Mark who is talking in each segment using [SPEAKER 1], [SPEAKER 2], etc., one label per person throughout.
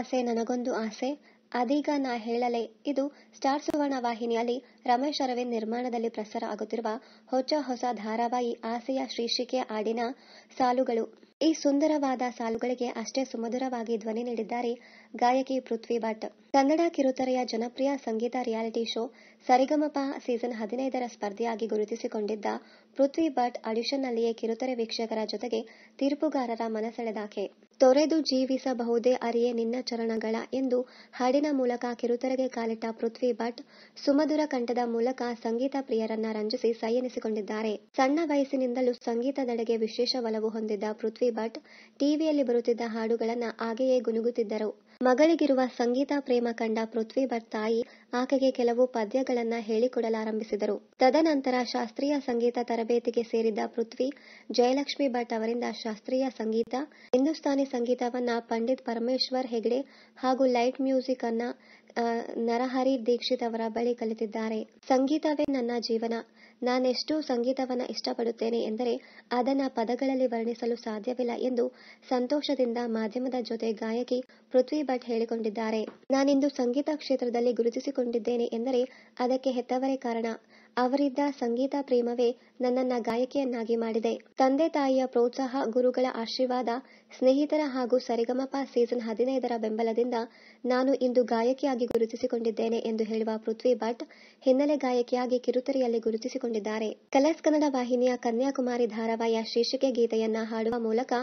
[SPEAKER 1] ಆಸೆ ನನಗೊಂದು ಆಸೆ ಅದೀಗ ನಾ ಹೇಳಲೆ. ಇದು ಸ್ಟಾರ್ ಸುವರ್ಣ ವಾಹಿನಿಯಲ್ಲಿ ರಮೇಶ್ ಅರವಿಂದ್ ನಿರ್ಮಾಣದಲ್ಲಿ ಪ್ರಸಾರ ಆಗುತ್ತಿರುವ ಹೊಸ ಧಾರಾವಾಹಿ ಆಸೆಯ ಶೀರ್ಷಿಕೆಯ ಹಾಡಿನ ಸಾಲುಗಳು. ಈ ಸುಂದರವಾದ ಸಾಲುಗಳಿಗೆ ಅಷ್ಟೇ ಸುಮಧುರವಾಗಿ ಧ್ವನಿ ನೀಡಿದ್ದಾರೆ ಗಾಯಕಿ ಪೃಥ್ವಿ ಭಟ್. ಕನ್ನಡ ಕಿರುತೆರೆಯ ಜನಪ್ರಿಯ ಸಂಗೀತ ರಿಯಾಲಿಟಿ ಶೋ ಸರಿಗಮಪ ಸೀಸನ್ 15ರ ಸ್ಪರ್ಧಿಯಾಗಿ ಗುರುತಿಸಿಕೊಂಡಿದ್ದ ಪೃಥ್ವಿ ಭಟ್ ಆಡಿಷನ್ನಲ್ಲಿಯೇ ಕಿರುತೆರೆ ವೀಕ್ಷಕರ ಜೊತೆಗೆ ತೀರ್ಪುಗಾರರ ಮನಸೆಳೆದಾಕೆ. ತೊರೆದು ಜೀವಿಸಬಹುದೇ ಅರಿಯೇ ನಿನ್ನ ಚರಣಗಳ ಎಂದು ಹಾಡಿನ ಮೂಲಕ ಕಿರುತೆರೆಗೆ ಕಾಲಿಟ್ಟ ಪೃಥ್ವಿ ಭಟ್ ಸುಮಧುರ ಕಂಠದ ಮೂಲಕ ಸಂಗೀತ ಪ್ರಿಯರನ್ನ ರಂಜಿಸಿ ಸೈ ಎನಿಸಿಕೊಂಡಿದ್ದಾರೆ. ಸಣ್ಣ ವಯಸ್ಸಿನಿಂದಲೂ ಸಂಗೀತದೆಡೆಗೆ ವಿಶೇಷ ಒಲವು ಹೊಂದಿದ್ದ ಪೃಥ್ವಿ ಭಟ್ ಟಿವಿಯಲ್ಲಿ ಬರುತ್ತಿದ್ದ ಹಾಡುಗಳನ್ನ ಹಾಗೆಯೇ ಗುನುಗುತ್ತಿದ್ದರು. ಮಗಳಿಗಿರುವ ಸಂಗೀತ ಪ್ರೇಮ ಕಂಡ ಪೃಥ್ವಿ ಭಟ್ ತಾಯಿ ಆಕೆಗೆ ಕೆಲವು ಪದ್ಯಗಳನ್ನ ಹೇಳಿಕೊಡಲಾರಂಭಿಸಿದರು. ತದನಂತರ ಶಾಸ್ತ್ರೀಯ ಸಂಗೀತ ತರಬೇತಿಗೆ ಸೇರಿದ್ದ ಪೃಥ್ವಿ ಜಯಲಕ್ಷ್ಮಿ ಭಟ್ ಅವರಿಂದ ಶಾಸ್ತ್ರೀಯ ಸಂಗೀತ, ಹಿಂದೂಸ್ತಾನಿ ಸಂಗೀತವನ್ನ ಪಂಡಿತ್ ಪರಮೇಶ್ವರ್ ಹೆಗಡೆ ಹಾಗೂ ಲೈಟ್ ಮ್ಯೂಸಿಕ್ ಅನ್ನ ನರಹರಿ ದೀಕ್ಷಿತ್ ಅವರ ಬಳಿ ಕಲಿತಿದ್ದಾರೆ. ಸಂಗೀತವೇ ನನ್ನ ಜೀವನ. ನಾನೆಷ್ಟು ಸಂಗೀತವನ್ನ ಇಷ್ಟಪಡುತ್ತೇನೆ ಎಂದರೆ ಅದನ್ನ ಪದಗಳಲ್ಲಿ ವರ್ಣಿಸಲು ಸಾಧ್ಯವಿಲ್ಲ ಎಂದು ಸಂತೋಷದಿಂದ ಮಾಧ್ಯಮದ ಜೊತೆ ಗಾಯಕಿ ಪೃಥ್ವಿ ಭಟ್ ಹೇಳಿಕೊಂಡಿದ್ದಾರೆ. ನಾನಿಂದು ಸಂಗೀತ ಕ್ಷೇತ್ರದಲ್ಲಿ ಗುರುತಿಸಿಕೊಂಡಿದ್ದೇನೆ ಎಂದರೆ ಅದಕ್ಕೆ ಹೆತ್ತವರೇ ಕಾರಣ. ಅವರಿದ್ದ ಸಂಗೀತ ಪ್ರೇಮವೇ ನನ್ನನ್ನ ಗಾಯಕಿಯನ್ನಾಗಿ ಮಾಡಿದೆ. ತಂದೆ ತಾಯಿಯ ಪ್ರೋತ್ಸಾಹ, ಗುರುಗಳ ಆಶೀರ್ವಾದ, ಸ್ನೇಹಿತರ ಹಾಗೂ ಸರಿಗಮಪ ಸೀಸನ್ 15ರ ಬೆಂಬಲದಿಂದ ನಾನು ಇಂದು ಗಾಯಕಿಯಾಗಿ ಗುರುತಿಸಿಕೊಂಡಿದ್ದೇನೆ ಎಂದು ಹೇಳುವ ಪೃಥ್ವಿ ಭಟ್ ಹಿನ್ನೆಲೆ ಗಾಯಕಿಯಾಗಿ ಕಿರುತೆರೆಯಲ್ಲಿ ಗುರುತಿಸಿಕೊಂಡಿದ್ದಾರೆ. ಕಲರ್ಸ್ ಕನ್ನಡ ವಾಹಿನಿಯ ಕನ್ಯಾಕುಮಾರಿ ಧಾರಾವಾಹಿಯ ಶೀರ್ಷಿಕೆ ಗೀತೆಯನ್ನ ಹಾಡುವ ಮೂಲಕ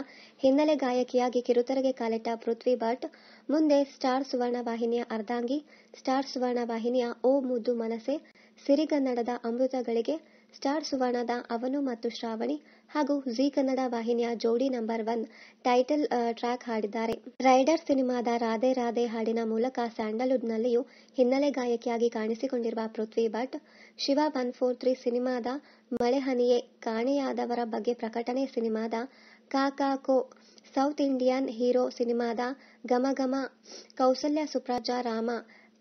[SPEAKER 1] ಹಿನ್ನೆಲೆ ಗಾಯಕಿಯಾಗಿ ಕಿರುತೆರೆಗೆ ಕಾಲಿಟ್ಟ ಪೃಥ್ವಿ ಭಟ್ ಮುಂದೆ ಸ್ಟಾರ್ ಸುವರ್ಣ ವಾಹಿನಿಯ ಅರ್ಧಾಂಗಿ, ಸ್ಟಾರ್ ಸುವರ್ಣ ವಾಹಿನಿಯ ಓ ಮುದ್ದು ಮನಸೆ, ಸಿರಿಗನ್ನಡದ ಅಮೃತಗಳಿಗೆ, ಸ್ಟಾರ್ ಸುವರ್ಣದ ಅವನು ಮತ್ತು ಶ್ರಾವಣಿ ಹಾಗೂ ಜೀ ಕನ್ನಡ ವಾಹಿನಿಯ ಜೋಡಿ ನಂಬರ್ 1 ಟೈಟಲ್ ಟ್ರ್ಯಾಕ್ ಹಾಡಿದ್ದಾರೆ. ರೈಡರ್ ಸಿನಿಮಾದ ರಾಧೆ ರಾಧೆ ಹಾಡಿನ ಮೂಲಕ ಸ್ಯಾಂಡಲ್ವುಡ್ನಲ್ಲಿಯೂ ಹಿನ್ನೆಲೆ ಗಾಯಕಿಯಾಗಿ ಕಾಣಿಸಿಕೊಂಡಿರುವ ಪೃಥ್ವಿ ಭಟ್ ಶಿವ 143 ಸಿನಿಮಾದ ಮಳೆಹನಿಯೇ, ಕಾಣೆಯಾದವರ ಬಗ್ಗೆ ಪ್ರಕಟಣೆ ಸಿನಿಮಾದ ಕಾ ಕೋ, ಸೌತ್ ಇಂಡಿಯನ್ ಹೀರೋ ಸಿನಿಮಾದ ಘಮ ಘಮ, ಕೌಸಲ್ಯ ಸುಪ್ರಜಾ ರಾಮ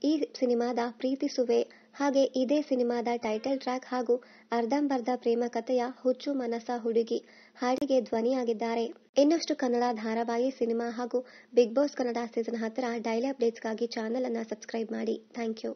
[SPEAKER 1] ಈ ಸಿನಿಮಾದ ಪ್ರೀತಿಸುವೆ ಹಾಗೆ ಇದೇ ಸಿನಿಮಾದ ಟೈಟಲ್ ಟ್ರ್ಯಾಕ್ ಹಾಗೂ ಅರ್ಧಂಬರ್ಧ ಪ್ರೇಮ ಕಥೆಯ ಹುಚ್ಚು ಮನಸ ಹುಡುಗಿ ಹಾಡಿಗೆ ಧ್ವನಿಯಾಗಿದ್ದಾರೆ. ಇನ್ನಷ್ಟು ಕನ್ನಡ ಧಾರಾವಾಹಿ, ಸಿನಿಮಾ ಹಾಗೂ ಬಿಗ್ ಬಾಸ್ ಕನ್ನಡ ಸೀಸನ್ 10ರ ಡೈಲಿ ಅಪ್ಡೇಟ್ಸ್ಗಾಗಿ ಚಾನೆಲ್ ಅನ್ನು ಸಬ್ಸ್ಕ್ರೈಬ್ ಮಾಡಿ. Thank you.